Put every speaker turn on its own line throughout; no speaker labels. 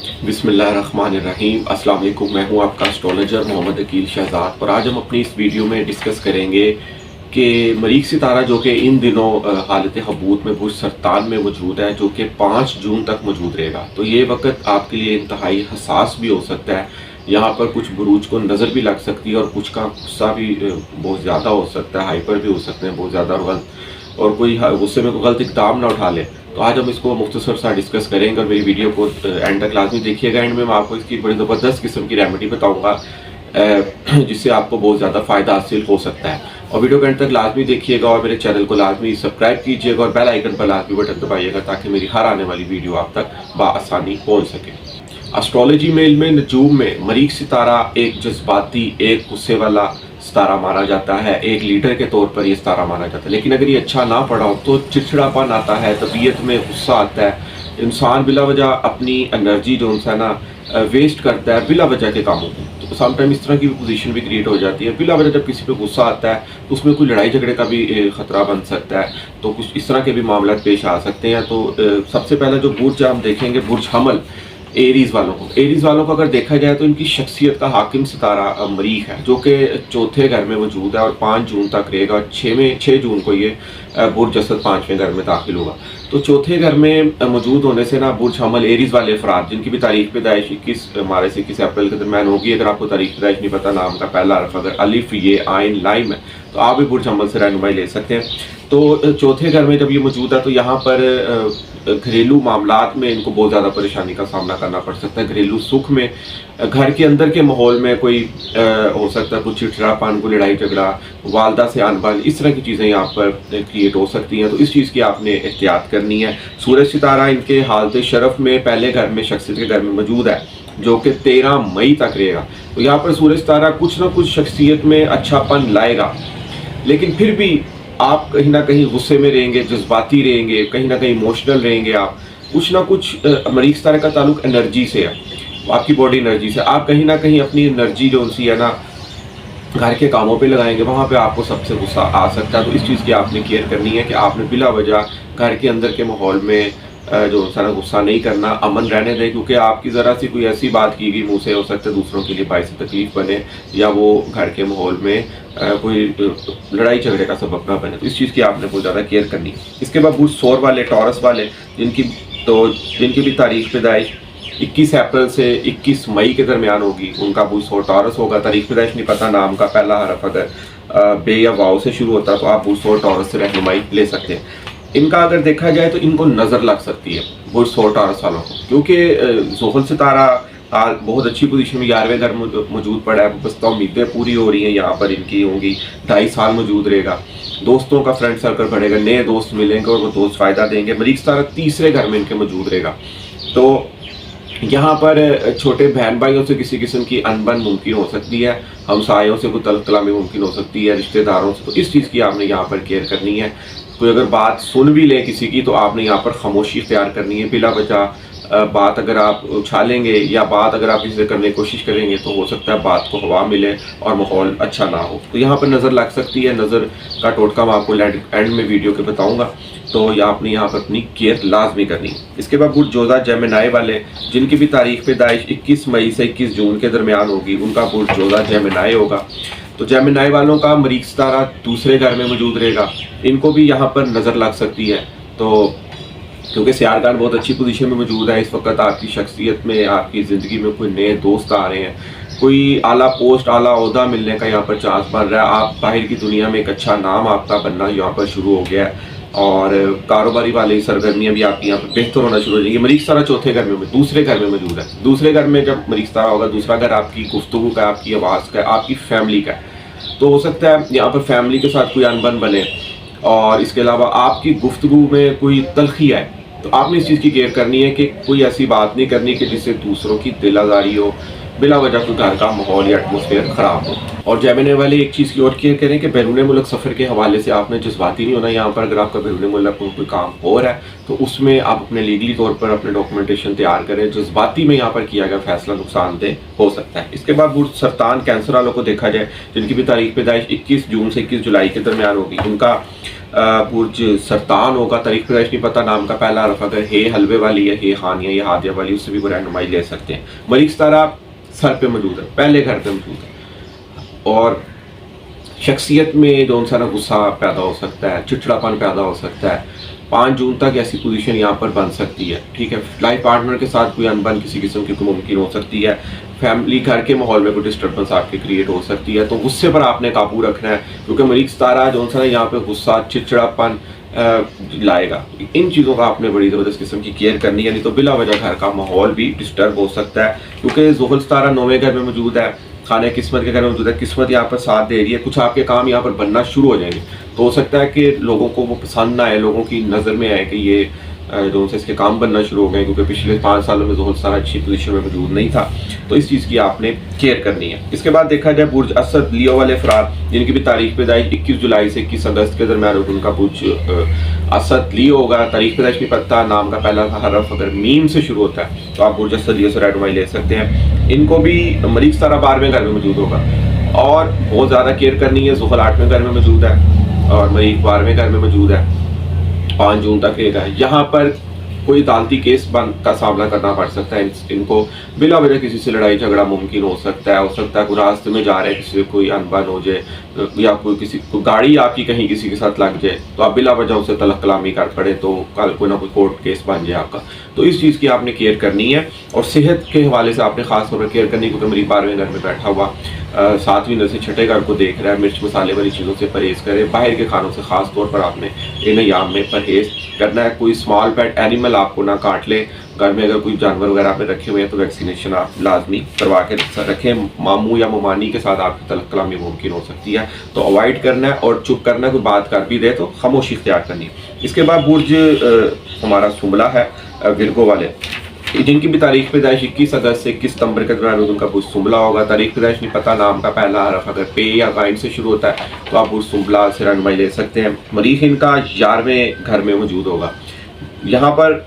बिस्मिल्लाहिर्रहमानिर्रहीम। अस्सलाम वालेकुम। मैं हूं आपका एस्ट्रोलॉजर मोहम्मद अकील शहजाद और आज हम अपनी इस वीडियो में डिस्कस करेंगे कि मरीख सितारा जो कि इन दिनों हालत हबूत में बुर्ज सरतान में मौजूद है, जो कि 5 जून तक मौजूद रहेगा। तो ये वक्त आपके लिए इंतहाई हसास भी हो सकता है। यहाँ पर कुछ बुरूज को नज़र भी लग सकती है और कुछ का गुस्सा भी बहुत ज़्यादा हो सकता है, हाइपर भी हो सकते हैं बहुत ज़्यादा, और कोई गुस्से में कोई गलत इक़दाम ना उठा ले। तो आज हम इसको मुख्तसर सा डिस्कस करेंगे और मेरी वीडियो को एंड तक लाजमी देखिएगा। एंड में मैं आपको इसकी बड़ी ज़बरदस्त किस्म की रेमेडी बताऊंगा जिससे आपको बहुत ज़्यादा फ़ायदा हासिल हो सकता है। और वीडियो को एंड तक लाजमी देखिएगा और मेरे चैनल को लाजमी सब्सक्राइब कीजिएगा और बेल आइकन पर लाजमी बटन दबाइएगा ताकि मेरी हर आने वाली वीडियो आप तक बआसानी पहुँच सके। एस्ट्रोलॉजी में, इल्म नजूम में मरीख सितारा एक जज्बाती, एक गुस्से वाला सितारा माना जाता है। एक लीडर के तौर पर ये सितारा माना जाता है। लेकिन अगर ये अच्छा ना पड़ा हो तो चिड़चिड़ापन आता है, तबीयत में गुस्सा आता है, इंसान बिला वजह अपनी एनर्जी जो है ना वेस्ट करता है बिला वजह के कामों को। तो समटाइम इस तरह की पोजीशन भी क्रिएट हो जाती है। बिला वजह जब किसी पे गुस्सा आता है तो उसमें कोई लड़ाई झगड़े का भी खतरा बन सकता है। तो कुछ इस तरह के भी मामला पेश आ सकते हैं। तो सबसे पहले जो बुर्ज हम देखेंगे, बुर्ज हमल, एरीज वालों को अगर देखा जाए तो इनकी शख्सियत का हाकिम सितारा मरीख है, जो कि चौथे घर में मौजूद है और 5 जून तक रहेगा। और 6 जून को ये बुर्ज असद 5वें घर में दाखिल होगा। तो चौथे घर में मौजूद होने से ना बुर्ज हमल एरीज वाले अफराद जिनकी भी तारीख पैदाइश 21 मार्च से 21 अप्रैल के दरमियान होगी। अगर आपको तारीख पैदाइश नहीं पता, नाम का पहला हरफ अगर अलिफ, ये, आइन, लाइम है तो आप भी बुर्ज हमल से रहनुमाई ले सकते हैं। तो चौथे घर में जब ये मौजूद है तो यहाँ पर घरेलू मामलात में इनको बहुत ज़्यादा परेशानी का सामना करना पड़ सकता है। घरेलू सुख में, घर के अंदर के माहौल में कोई हो सकता है कुछ चिड़चिड़ापन, को लड़ाई झगड़ा, वालदा से अनबन, इस तरह की चीज़ें यहाँ पर क्रिएट हो सकती हैं। तो इस चीज़ की आपने एहतियात करनी है। सूरज सितारा इनके हालत शरफ में पहले घर में, शख्सियत के घर में मौजूद है, जो कि 13 मई तक रहेगा। तो यहाँ पर सूरज सितारा कुछ ना कुछ शख्सियत में अच्छापन लाएगा, लेकिन फिर भी आप कहीं ना कहीं गुस्से में रहेंगे, जज्बाती रहेंगे, कहीं ना कहीं इमोशनल रहेंगे। आप कुछ ना कुछ मरीख सितारे का ताल्लुक एनर्जी से है, आपकी बॉडी एनर्जी से। आप कहीं ना कहीं अपनी एनर्जी जो उनसी है ना घर के कामों पे लगाएंगे, वहाँ पे आपको सबसे गुस्सा आ सकता है। तो इस चीज़ की आपने केयर करनी है कि आपने बिला वजह घर के अंदर के माहौल में जो सारा गुस्सा नहीं करना, अमन रहने दें। क्योंकि आपकी ज़रा सी कोई ऐसी बात की गई मुँह से, हो सकता है दूसरों के लिए बाइस तकलीफ बने या वो घर के माहौल में कोई लड़ाई झगड़े का सबब ना बने। तो इस चीज़ की आपने बहुत ज़्यादा केयर करनी है। इसके बाद बुर्ज सौर वाले, टॉरस वाले, जिनकी भी तारीख पैदाइश 21 अप्रैल से 21 मई के दरमियान होगी, उनका बुर्ज सौर टॉरस होगा। तारीख पैदाइश नहीं पता, नाम का पहला हरफ अगर बे या वाव से शुरू होता है तो आप बुर्ज सौर टॉरस से रहनुमाई ले सकते हैं। इनका अगर देखा जाए तो इनको नज़र लग सकती है बुर्ज सौर टॉरस वालों को, क्योंकि ज़ोहल सितारा बहुत अच्छी पोजीशन में 11वें घर मौजूद पड़ा है। बस उम्मीदें पूरी हो रही हैं यहाँ पर इनकी होंगी। 2.5 साल मौजूद रहेगा। दोस्तों का फ्रेंड सर्कल बढ़ेगा, नए दोस्त मिलेंगे और वो दोस्त फ़ायदा देंगे। मरीख सितारा 3रे घर में इनके मौजूद रहेगा। तो यहाँ पर छोटे बहन भाइयों से किसी किस्म की अनबन मुमकिन हो सकती है, हमसायों से कोई तलब कलामी मुमकिन हो सकती है, रिश्तेदारों से। तो इस चीज़ की आपने यहाँ पर केयर करनी है। कोई अगर बात सुन भी ले किसी की तो आपने यहाँ पर खामोशी इख्तियार करनी है। बिला वजह बात अगर आप उछालेंगे या बात अगर आप किसी से करने की कोशिश करेंगे तो हो सकता है बात को हवा मिले और माहौल अच्छा ना हो। तो यहाँ पर नज़र लग सकती है। नज़र का टोटका मैं आपको एंड में वीडियो के बताऊँगा। तो आपने यहाँ पर अपनी केयर लाजमी करनी है। इसके बाद बुर्ज जोधा जेमिनाई वाले, जिनकी भी तारीख पैदाइश 21 मई से 21 जून के दरमियान होगी, उनका बुर्ज जोधा जेमिनाई होगा। तो जेमिनाई वालों का मरीख सितारा 2रे घर में मौजूद रहेगा। इनको भी यहाँ पर नज़र लग सकती है। तो क्योंकि सियारगान बहुत अच्छी पोजीशन में मौजूद है इस वक्त, आपकी शख्सियत में, आपकी ज़िंदगी में कोई नए दोस्त आ रहे हैं, कोई आला पोस्ट, आला ओहदा मिलने का यहाँ पर चांस बन रहा है। आप बाहर की दुनिया में एक अच्छा नाम आपका बनना यहाँ पर शुरू हो गया है और कारोबारी वाली सरगर्मियाँ भी आपकी यहाँ पर बेहतर होना शुरू हो जाएंगी। मरीख सितारा चौथे घर में, 2रे घर में मौजूद है। 2रे घर में जब मरीख सितारा होगा, 2रा घर आपकी गुफ्तगू का, आपकी आवाज़ का, आपकी फैमिली का। तो हो सकता है यहाँ पर फैमिली के साथ कोई अनबन बने और इसके अलावा आपकी गुफ्तगू में कोई तलखी आए। तो आपने इस चीज़ की केयर करनी है कि कोई ऐसी बात नहीं करनी कि जिससे दूसरों की दिल आज़ारी हो, बिला वजह कोई घर का माहौल या एटमोसफेयर ख़राब हो। और जेमिनी वाले एक चीज़ की और केयर करें कि बैरून मुल्क सफ़र के हवाले से आपने जज्बाती नहीं होना। यहाँ पर अगर आपका बैरून मुल्क में कोई काम हो रहा है तो उसमें आप अपने लीगली तौर पर अपने डॉक्यूमेंटेशन तैयार करें। जज्बाती में यहाँ पर किया गया फैसला नुकसानदेह हो सकता है। इसके बाद बुर्ज सरतान कैंसर वालों को देखा जाए, जिनकी भी तारीख पैदाइश 21 जून से 21 जुलाई के दरमियान होगी, उनका बुर्ज सरतान होगा, तारीख पैदाइश नहीं पता, नाम का पहला हरफ अगर हे हलवे वाली है, हे हानिया या हादिया वाली, उससे भी वो रहनुमाई ले सकते हैं। मरीख सितारा सर पे मौजूद है, पहले घर पे मौजूद है, और शख्सियत में जो सा ना गुस्सा पैदा हो सकता है, चिड़चिड़ापन पैदा हो सकता है। 5 जून तक ऐसी पोजीशन यहाँ पर बन सकती है, ठीक है। लाइफ पार्टनर के साथ कोई अनबन किसी किस्म की मुमकिन हो सकती है। फैमिली घर के माहौल में कोई डिस्टर्बेंस आपके क्रिएट हो सकती है, तो गुस्से पर आपने काबू रखना है, क्योंकि मरीख सितारा जो सा यहाँ पे गुस्सा चिड़चिड़ापन लाएगा। इन चीज़ों का आपने बड़ी ज़बरदस्त किस्म की केयर करनी है, नहीं तो बिला वजह घर का माहौल भी डिस्टर्ब हो सकता है। क्योंकि ज़ुहल सितारा 9वें घर में मौजूद है, खाने किस्मत के घर में मौजूद है, किस्मत यहाँ पर साथ दे रही है, कुछ आपके काम यहाँ पर बनना शुरू हो जाएंगे। तो हो सकता है कि लोगों को वो पसंद ना आए, लोगों की नज़र में आए कि ये जो से इसके काम बनना शुरू हो गए, क्योंकि पिछले 5 सालों में ज़ुहल सितारा अच्छी पोजीशन में मौजूद नहीं था। तो इस चीज़ की आपने केयर करनी है। इसके बाद देखा जाए बुर्ज असद लियो वाले अफराद जिनकी भी तारीख पैदाइश 21 जुलाई से 21 अगस्त के दरमियान होगी, उनका बुर्ज असद लियो होगा। तारीख पैदाइश नहीं पता, नाम का पहला हरफ अगर मीम से शुरू होता है तो आप बुर्ज असद लियो से रहनुमाई ले सकते हैं। इनको भी मरीख सितारा 12वें घर में मौजूद होगा और बहुत ज़्यादा केयर करनी है। ज़ुहल 8वें घर में मौजूद है और मरीख 12वें घर में मौजूद है, 5 जून तक रहेगा। यहाँ पर कोई अदालती केस का सामना करना पड़ सकता है, इनको बिला वजह किसी से लड़ाई झगड़ा मुमकिन हो सकता है कोई रास्ते में जा रहे हैं, किसी से कोई अनबन हो जाए या कोई गाड़ी आपकी कहीं किसी के साथ लग जाए तो आप बिला वजह उसे तलक कलामी कर पड़े, तो कल कोई ना कोई कोर्ट केस बन जाए आपका। तो इस चीज़ की आपने केयर करनी है। और सेहत के हवाले से आपने खास तौर पर केयर करनी है, क्योंकि मरीख 12वें घर में बैठा हुआ 7वीं नज़र से 6ठे घर को देख रहा है। मिर्च मसाले वाली चीज़ों से परहेज़ करें, बाहर के खानों से खास तौर पर आपने इन अयाम में परहेज़ करना है। कोई स्मॉल पेट एनिमल आपको ना काट ले। घर में अगर कोई जानवर वगैरह आपने रखे हुए हैं तो वैक्सीनेशन आप लाजमी करवा के रखें। मामू या ममानी के साथ आपकी तलक कलामी मुमकिन हो सकती है, तो अवॉइड करना है। और चुप करना, कोई बात कर भी दे तो खामोशी इख्तियार करनी है। इसके बाद बुर्ज हमारा सुमला है, विरगो वाले जिनकी भी तारीख पैदाइश 21 अगस्त से 21 सितंबर के दौरान उनका बुर्ज सुमला होगा। तारीख पैदाइश नहीं पता, नाम का पहला हरफ अगर पे या गाइन से शुरू होता है तो आप बुर्ज सुमला से रहनुमाई ले सकते हैं। मरीख इनका 11वें घर में मौजूद होगा। यहाँ पर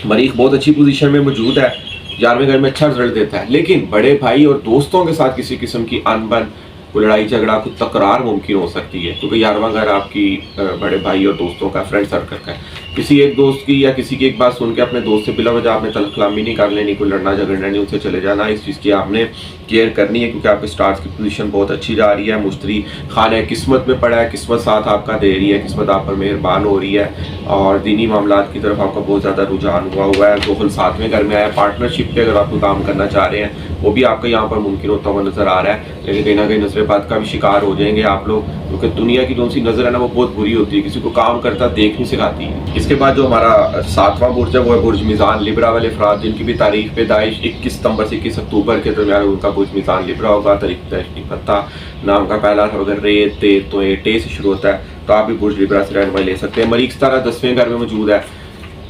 मरीख बहुत अच्छी पोजीशन में मौजूद है, 11वें घर में अच्छा रिजल्ट देता है, लेकिन बड़े भाई और दोस्तों के साथ किसी किस्म की अनबन, कोई लड़ाई झगड़ा, कोई तकरार मुमकिन हो सकती है, क्योंकि 11वां घर आपकी बड़े भाई और दोस्तों का, फ्रेंड सर्कल का है। किसी एक दोस्त की या किसी की एक बात सुन के अपने दोस्त से बिला वजह आपने तलख कलामी नहीं कर लेनी, कोई लड़ना झगड़ना नहीं, उससे चले जाना। इस चीज़ की आपने केयर करनी है, क्योंकि आपके स्टार्स की पोजीशन बहुत अच्छी जा रही है। मुश्तरी खाने किस्मत में पड़ा है, किस्मत साथ आपका दे रही है, किस्मत आप पर मेहरबान हो रही है और दीनी मामलात की तरफ आपका बहुत ज़्यादा रुझान हुआ है। ज़ुहल 7वें घर में आया। पार्टनरशिप पे अगर आप कोई काम करना चाह रहे हैं वो भी आपका यहाँ पर मुमकिन होता हुआ नज़र आ रहा है, लेकिन कहीं ना कहीं नजरबाद का भी शिकार हो जाएंगे आप लोग, क्योंकि दुनिया की जो सी नज़र है ना वो बहुत बुरी होती है, किसी को काम करता देख नहीं सिखाती है। इसके बाद जो हमारा 7वां बुर्ज है वो है बुर्ज मीज़ान लिब्रा वाले अफराद जिनकी भी तारीख पैदाइश 21 सितंबर से 21 अक्टूबर के दरमियान उनका बुर्ज मीज़ान लिब्रा होगा। तारीख पैदाइश नहीं पता, नाम का पहला अगर रे ते तो टे से शुरू होता है तो आप भी बुर्ज लिब्रा से रहनुमाई ले सकते हैं। मरीख सितारा 10वें घर में मौजूद है।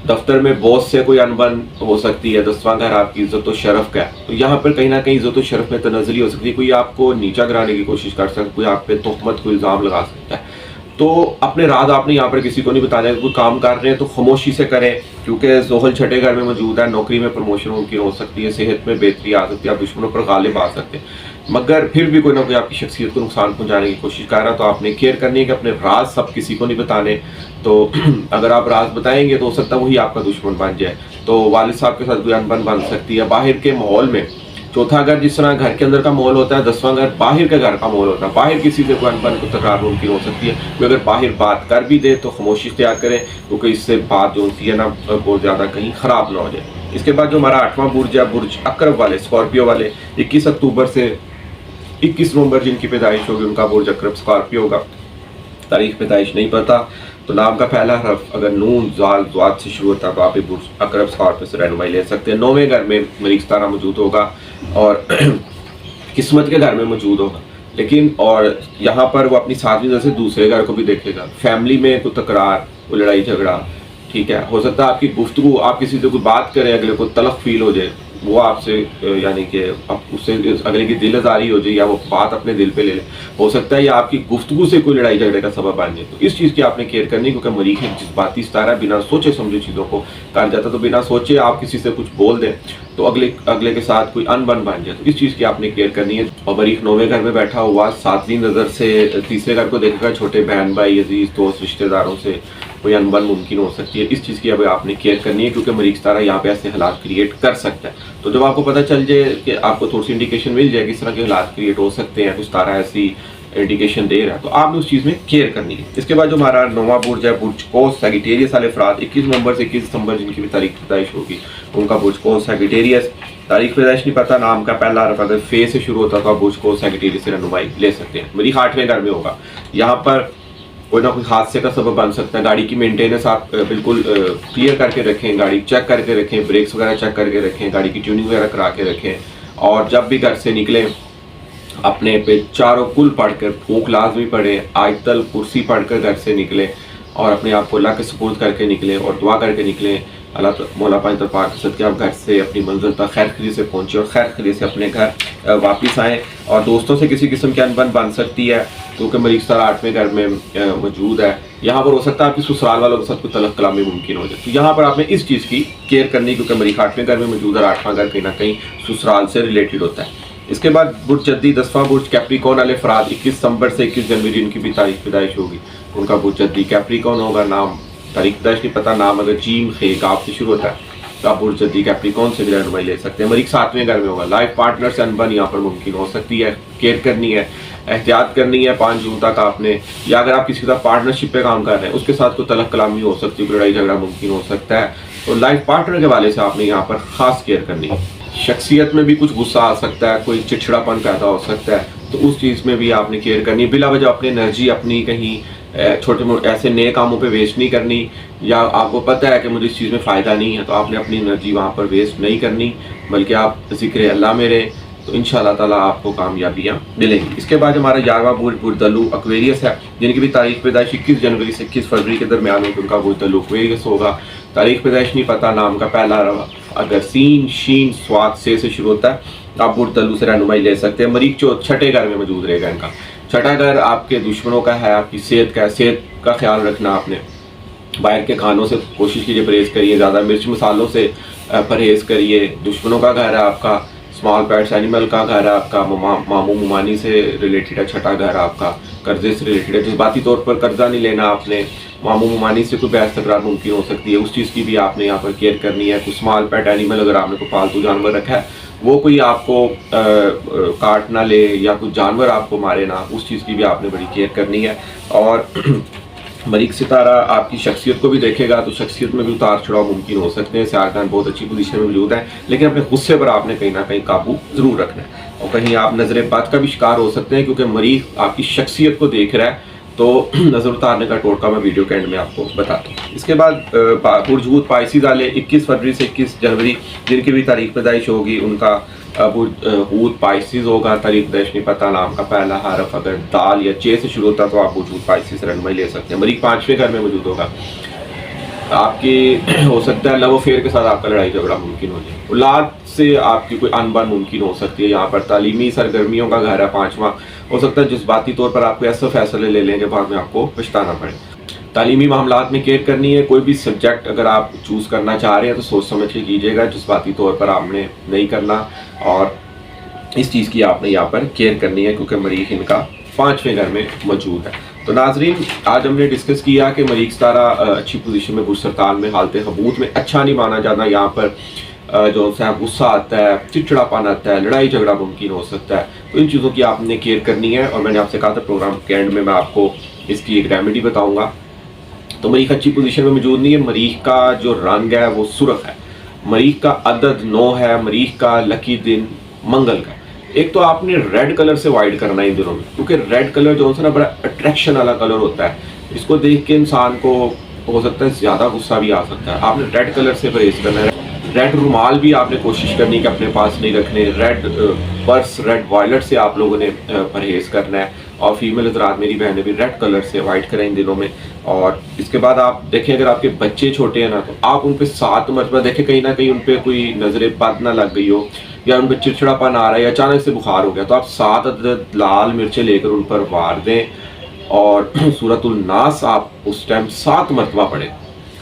दफ्तर में बॉस से कोई अनबन हो सकती है। 10वां घर आपकी इज्जत और शरफ का है, तो यहाँ पर कहीं ना कहीं इज्जत और शरफ में तनज़ली हो सकती है। कोई आपको नीचा गिराने की कोशिश कर सकता है, कोई आप पे तोहमत, कोई इल्ज़ाम लगा सकता है। तो अपने राज आपने यहाँ पर किसी को नहीं बताना है। कोई काम कर रहे हैं तो खामोशी से करें, क्योंकि ज़ुहल 6ठे घर में मौजूद है। नौकरी में प्रमोशन मुमकिन हो सकती है, सेहत में बेहतरी आ सकती है, आप दुश्मनों पर गालिब आ सकते हैं, मगर फिर भी कोई ना कोई आपकी शख्सियत को नुकसान पहुंचाने की कोशिश कर रहा है। तो आपने केयर करनी है कि अपने राज सब किसी को नहीं बताने। तो अगर आप राज बताएंगे तो हो सकता है वही आपका दुश्मन बन जाए, तो वालिद साहब के साथ कोई अनबन बन सकती है। बाहर के माहौल में चौथा घर जिस तरह घर के अंदर का माहौल होता है, 10वां घर बाहर के घर का माहौल होता है। बाहर किसी से कोई अनबन को तकरार मुमकिन हो सकती है। कोई अगर बाहर बात कर भी दे तो खामोशी इख्तियार करें, क्योंकि इससे बात जो होती है ना बहुत ज़्यादा कहीं ख़राब ना हो जाए। इसके बाद जो हमारा 8वां बुर्ज है बुर्ज अकरब वाले, स्कॉर्पियो वाले, 21 अक्टूबर से 21 नवंबर जिनकी पैदाइश होगी उनका बुर्ज अकरब स्कॉर्पियो होगा। तारीख पैदाइश नहीं पता, तो नाम का पहला हरफ अगर नून जाल ज़ात से शुरू होता है तो आप बुर्ज अकरब स्कॉर्पियो से रहनुमाई ले सकते हैं। 9वें घर में मरीख सितारा मौजूद होगा और किस्मत के घर में मौजूद होगा, लेकिन और यहाँ पर वो अपनी 7वीं नज़र से दूसरे घर को भी देखेगा। फैमिली में कोई तकरार, कोई लड़ाई झगड़ा, ठीक है, हो सकता है आपकी गुफ्तगू, आप किसी से कोई बात करें, अगले को तलख फील हो जाए, وہ آپ سے یعنی کہ اب اس سے اگلے کی دل آزاری ہو جائے یا وہ بات اپنے دل پہ لے لے، ہو سکتا ہے یا آپ کی گفتگو سے کوئی لڑائی جھگڑے کا سبب بن جائے. تو اس چیز کی آپ نے کیئر کرنی، کیونکہ مریخ ایک جذباتی ستارہ بنا سوچے سمجھے چیزوں کو کر جاتا ہے. تو بنا سوچے آپ کسی سے کچھ بول دیں تو اگلے کے ساتھ کوئی ان بن جائے. تو اس چیز کی آپ نے کیئر کرنی ہے. اور مریخ 9ویں گھر میں بیٹھا ہوا 7ویں نظر سے تیسرے گھر کو دیکھے گا، چھوٹے بہن بھائی عزیز دوست رشتہ داروں سے کوئی انبن ممکن ہو سکتی ہے. اس چیز کی اب آپ نے کیئر کرنی ہے، کیونکہ مریخ ستارہ یہاں پہ ایسے حالات کریٹ کر سکتا ہے. تو جب آپ کو پتہ چل جائے کہ آپ کو تھوڑی سی انڈیکیشن مل جائے کہ اس طرح کے حالات کریٹ ہو سکتے ہیں، کچھ ستارہ ایسی انڈیکیشن دے رہا ہے، تو آپ نے اس چیز میں کیئر کرنی ہے. اس کے بعد جو ہمارا 9واں برج ہے برج قوس سیگیٹیریس والے افراد 21 نومبر سے 21 دسمبر جن کی بھی تاریخ پیدائش ہوگی، ان کا برج قوس سیگیٹیریس. تاریخ پیدائش نہیں پتہ، نام کا پہلا حرف اگر فے سے شروع ہوتا تو آپ برج قوس سیگیٹیریس سے رہنمائی لے سکتے ہیں. مریخ 8ویں گھر میں ہوگا، یہاں پر کوئی نہ کوئی حادثے کا سبب بن سکتا ہے. گاڑی کی مینٹیننس آپ بالکل کلیئر کر کے رکھیں، گاڑی چیک کر کے رکھیں، بریکس وغیرہ چیک کر کے رکھیں، گاڑی کی ٹیوننگ وغیرہ کرا کے رکھیں. اور جب بھی گھر سے نکلیں اپنے پہ چاروں کل پڑھ کر، پھونک لازمی پڑھیں، آیت الکرسی پڑھ کر گھر سے نکلیں اور اپنے آپ کو اللہ کے سپرد کر کے نکلیں اور دعا کر کے نکلیں. اللہ مولا پاک پاک کے صدقے آپ گھر سے اپنی منزل تک خیر خیریت سے پہنچے اور خیر خیریت سے اپنے گھر واپس آئیں. اور دوستوں سے کسی قسم کی انبن بن سکتی ہے کیونکہ مریخ ستارہ 8ویں گھر میں موجود ہے. یہاں پر ہو سکتا ہے آپ کی سسرال والوں کے ساتھ کوئی تلخ کلامی ممکن ہو جائے. تو یہاں پر آپ نے اس چیز کی کیئر کرنی، کیونکہ مریخ 8ویں گھر میں موجود ہے اور 8واں گھر کہیں نہ کہیں سسرال سے ریلیٹڈ ہوتا ہے. اس کے بعد برج جدی 10واں برج کیپریکون والے افراد 21 دسمبر سے 21 جنوری ان کی بھی تاریخ پیدائش ہوگی، ان کا برج جدی کیپریکون ہوگا. نام تاریخ پیدائش نہیں پتہ، نام اگر جیم خے گاف سے شروع ہوتا ہے تو آپ برج جدی کیپریکون سے بھی رہنمائی لے سکتے ہیں. مریخ 7ویں گھر میں ہوگا. لائف پارٹنر سے انبن یہاں پر ممکن ہو سکتی ہے، کیئر کرنی ہے، احتیاط کرنی ہے. 5 جون تک آپ نے، یا اگر آپ کسی کے ساتھ پارٹنرشپ پہ کام کر رہے ہیں اس کے ساتھ کوئی تلخ کلامی ہو سکتی ہے، کوئی لڑائی جھگڑا ممکن ہو سکتا ہے. تو لائف پارٹنر کے حوالے سے آپ نے یہاں پر خاص کیئر کرنی ہے. شخصیت میں بھی کچھ غصہ آ سکتا ہے، کوئی چڑچڑاپن پیدا ہو سکتا ہے، تو اس چیز میں بھی آپ نے کیئر کرنی ہے. بلا وجہ اپنی انرجی اپنی کہیں چھوٹے موٹے ایسے نئے کاموں پہ ویسٹ نہیں کرنی، یا آپ کو پتہ ہے کہ مجھے اس چیز میں فائدہ نہیں ہے تو آپ نے اپنی انرجی وہاں پر ویسٹ نہیں کرنی، بلکہ آپ ذکر اللہ میں رہیں تو انشاءاللہ تعالیٰ آپ کو کامیابیاں ملیں گی. اس کے بعد ہمارا 11واں برج برج دلو ایکویریس ہے، جن کی بھی تاریخ پیدائش 21 جنوری سے 21 فروری کے درمیان ہوگی، ان کا برج دلو ایکویریس ہوگا. تاریخ پیدائش نہیں پتہ، نام کا پہلا اگر سین شین سواد سے شروع ہوتا ہے آپ برج دلو سے رہنمائی لے سکتے ہیں. مریخ 6ٹھے گھر میں موجود رہے گا. ان کا 6ٹھا گھر آپ کے دشمنوں کا ہے، آپ کی صحت کا ہے. صحت کا خیال رکھنا آپ نے، باہر کے کھانوں سے کوشش کیجیے پرہیز کریے، زیادہ مرچ مسالوں سے پرہیز کریے. دشمنوں کا گھر ہے آپ کا، اسمال پیٹس اینیمل کا گھر ہے آپ کا، ماموں ممانی سے ریلیٹڈ ہے. 6ٹھا گھر آپ کا قرضے سے ریلیٹڈ ہے، جذباتی طور پر قرضہ نہیں لینا آپ نے. ماموں ممانی سے کوئی بحث تکرار ممکن ہو سکتی ہے، اس چیز کی بھی آپ نے یہاں پر کیئر کرنی ہے. کوئی اسمال پیٹ اینیمل اگر آپ نے کوئی پالتو جانور رکھا ہے وہ کوئی آپ کو کاٹ نہ لے یا کوئی جانور آپ کو مارے نہ، اس چیز کی بھی آپ نے بڑی کیئر کرنی ہے. اور مریخ ستارہ آپ کی شخصیت کو بھی دیکھے گا تو شخصیت میں بھی اتار چڑھاؤ ممکن ہو سکتے ہیں. سیاحان بہت اچھی پوزیشن میں موجود ہے، لیکن اپنے غصے پر آپ نے کہیں نہ کہیں قابو ضرور رکھنا ہے. اور کہیں آپ نظر بد کا بھی شکار ہو سکتے ہیں، کیونکہ مریخ آپ کی شخصیت کو دیکھ رہا ہے. تو نظر اتارنے کا ٹوٹکا میں ویڈیو کے اینڈ میں آپ کو بتاتا ہوں. اس کے بعد برج حوت پائسیز والے 21 فروری سے 21 جنوری جن کی بھی تاریخ پیدائش ہوگی، ان کا برج حوت پائسیز ہوگا. تاریخ پیدائش نہیں پتہ، نام کا پہلا حرف اگر دال یا چے سے شروع ہوتا تو آپ برج حوت پائسیز سے رہنمائی لے سکتے ہیں. مریخ 5ویں گھر میں موجود ہوگا. آپ کی ہو سکتا ہے لو افیئر کے ساتھ آپ کا لڑائی جھگڑا ممکن ہو جائے. اولاد سے آپ کی کوئی انبن ممکن ہو سکتی ہے. یہاں پر تعلیمی سرگرمیوں کا گھر ہے 5واں، ہو سکتا ہے جذباتی طور پر آپ کو ایسے فیصلے لے لیں کہ بعد میں آپ کو پچھتانا پڑے. تعلیمی معاملات میں کیئر کرنی ہے. کوئی بھی سبجیکٹ اگر آپ چوز کرنا چاہ رہے ہیں تو سوچ سمجھ کے کیجیے گا، جذباتی طور پر آپ نے نہیں کرنا. اور اس چیز کی آپ نے یہاں پر کیئر کرنی ہے کیونکہ مریخ ان کا 5ویں گھر میں موجود ہے. تو ناظرین آج ہم نے ڈسکس کیا کہ مریخ ستارہ اچھی پوزیشن میں برج سرطان میں حالت حبوط میں اچھا نہیں مانا جاتا. یہاں پر جو ہے غصہ آتا ہے، چڑچڑاپن آتا ہے، لڑائی جھگڑا ممکن ہو سکتا ہے. تو ان چیزوں کی آپ نے کیئر کرنی ہے. اور میں نے آپ سے کہا تھا پروگرام کے اینڈ میں آپ کو اس کی ایک ریمیڈی بتاؤں گا. تو مریخ اچھی پوزیشن میں موجود نہیں ہے. مریخ کا جو رنگ ہے وہ سرخ ہے، مریخ کا عدد 9 ہے، مریخ کا لکی دن منگل کا. ایک تو آپ نے ریڈ کلر سے وائڈ کرنا ہے ان دنوں میں، کیونکہ ریڈ کلر جو ہے نا بڑا اٹریکشن والا کلر ہوتا ہے. اس کو دیکھ کے انسان کو ہو سکتا ہے زیادہ غصہ بھی آ سکتا ہے. آپ نے ریڈ کلر سے پرہیز کرنا ہے. ریڈ رومال بھی آپ نے کوشش کرنی کہ اپنے پاس نہیں رکھنے. ریڈ پرس، ریڈ وائلٹ سے آپ لوگوں نے پرہیز کرنا ہے. اور فیمیل حضرات میری بہنیں بھی ریڈ کلر سے اوائڈ کریں ان دنوں میں. اور اس کے بعد آپ دیکھیں اگر آپ کے بچے چھوٹے ہیں نا تو آپ ان پہ 7 مرتبہ دیکھیں کہیں نہ کہیں ان پہ کوئی نظر بد نہ لگ گئی ہو یا ان پہ چڑچڑا پن آ رہا ہے یا اچانک سے بخار ہو گیا تو آپ 7 عدد لال مرچیں لے کر ان پر وار دیں اور سورۃ الناس آپ اس ٹائم 7 مرتبہ پڑھیں.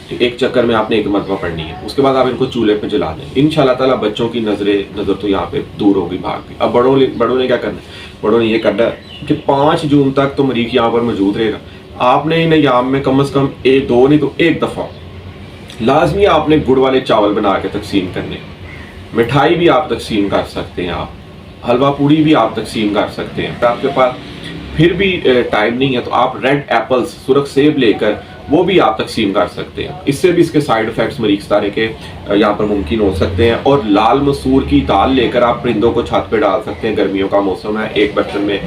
ایک چکر میں آپ نے 1 مرتبہ پڑھنی ہے. اس کے بعد آپ ان کو چولہے پہ جلا دیں. انشاءاللہ تعالیٰ بچوں کی نظر تو یہاں پہ دور ہوگی بھاگ گئی. اب بڑوں نے کیا کرنا ہے؟ بڑوں نے یہ کرنا ہے کہ 5 جون تک تو مریخ یہاں پر موجود رہے گا. آپ نے ان ایام میں کم از کم 2 نہیں تو 1 دفعہ لازمی آپ نے گڑ والے چاول بنا کے تقسیم کرنے. مٹھائی بھی آپ تقسیم کر سکتے ہیں, آپ حلوہ پوڑی بھی آپ تقسیم کر سکتے ہیں. آپ کے پاس پھر بھی ٹائم نہیں ہے تو آپ ریڈ ایپلز سرخ سیب لے کر وہ بھی آپ تقسیم کر سکتے ہیں. اس سے بھی اس کے سائیڈ افیکٹس مریخ ستارے کے یہاں پر ممکن ہو سکتے ہیں. اور لال مسور کی دال لے کر آپ پرندوں کو چھت پہ ڈال سکتے ہیں. گرمیوں کا موسم ہے, ایک برتن میں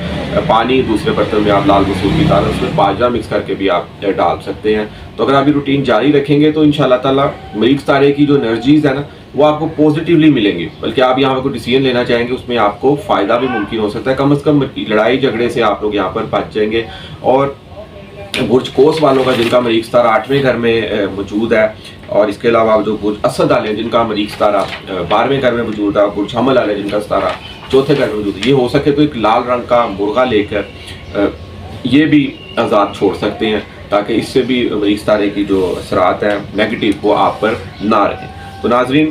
پانی, دوسرے برتن میں آپ لال مسور کی دال, اس میں باجرہ مکس کر کے بھی آپ ڈال سکتے ہیں. تو اگر آپ یہ روٹین جاری رکھیں گے تو انشاءاللہ تعالیٰ مریخ ستارے کی جو انرجیز ہے نا وہ آپ کو پوزیٹیولی ملیں گی. بلکہ آپ یہاں پہ کوئی ڈیسیجن لینا چاہیں گے اس میں آپ کو فائدہ بھی ممکن ہو سکتا ہے. کم از کم لڑائی جھگڑے سے آپ لوگ یہاں پر بچ جائیں گے. اور برج قوس والوں کا جن کا مریخ ستارہ 8ویں گھر میں موجود ہے, اور اس کے علاوہ جو برج اسد والے ہیں جن کا مریخ ستارہ 12ویں گھر میں موجود ہے, برج حمل والے جن کا ستارہ 4تھے گھر میں موجود ہے, یہ ہو سکے تو ایک لال رنگ کا مرغا لے کر یہ بھی آزاد چھوڑ سکتے ہیں تاکہ اس سے بھی مریخ ستارے کی جو اثرات ہیں نیگیٹو وہ آپ پر نہ رہیں. تو ناظرین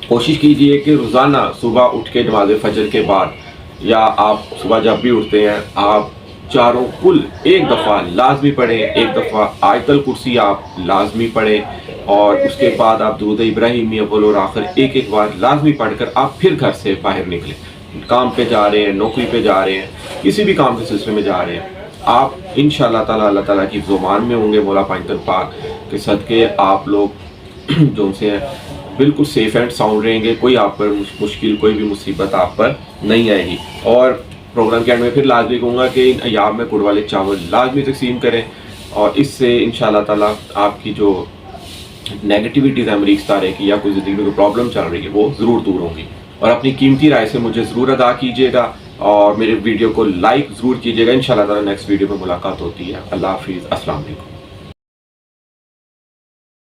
کوشش کیجئے کہ روزانہ صبح اٹھ کے نماز فجر کے بعد یا آپ صبح جب بھی اٹھتے ہیں آپ چاروں کل 1 دفعہ لازمی پڑھیں. 1 دفعہ آیت الکرسی آپ لازمی پڑھیں اور اس کے بعد آپ درود ابراہیمی اول اور آخر ایک بار لازمی پڑھ کر آپ پھر گھر سے باہر نکلیں. کام پہ جا رہے ہیں, نوکری پہ جا رہے ہیں, کسی بھی کام کے سلسلے میں جا رہے ہیں, آپ انشاءاللہ تعالیٰ اللہ تعالیٰ کی زمان میں ہوں گے. مولا پنجتن پاک کے صدقے آپ لوگ جو ان سے ہیں بالکل سیف اینڈ ساؤنڈ رہیں گے. کوئی آپ پر مشکل, کوئی بھی مصیبت آپ پر نہیں آئے گی. اور پروگرام کے اینڈ میں پھر لازمی کہوں گا کہ ان ایام میں گڑ والے چاول لازمی تقسیم کریں اور اس سے انشاءاللہ تعالیٰ آپ کی جو نیگیٹیوٹیز ہیں مریخ ستارے کی یا کوئی زندگی میں کوئی پرابلم چل رہی ہے وہ ضرور دور ہوں گی. اور اپنی قیمتی رائے سے مجھے ضرور ادا کیجیے گا اور میرے ویڈیو کو لائک ضرور کیجیے گا. انشاءاللہ تعالیٰ نیکسٹ ویڈیو میں ملاقات ہوتی ہے. اللہ حافظ, السلام علیکم.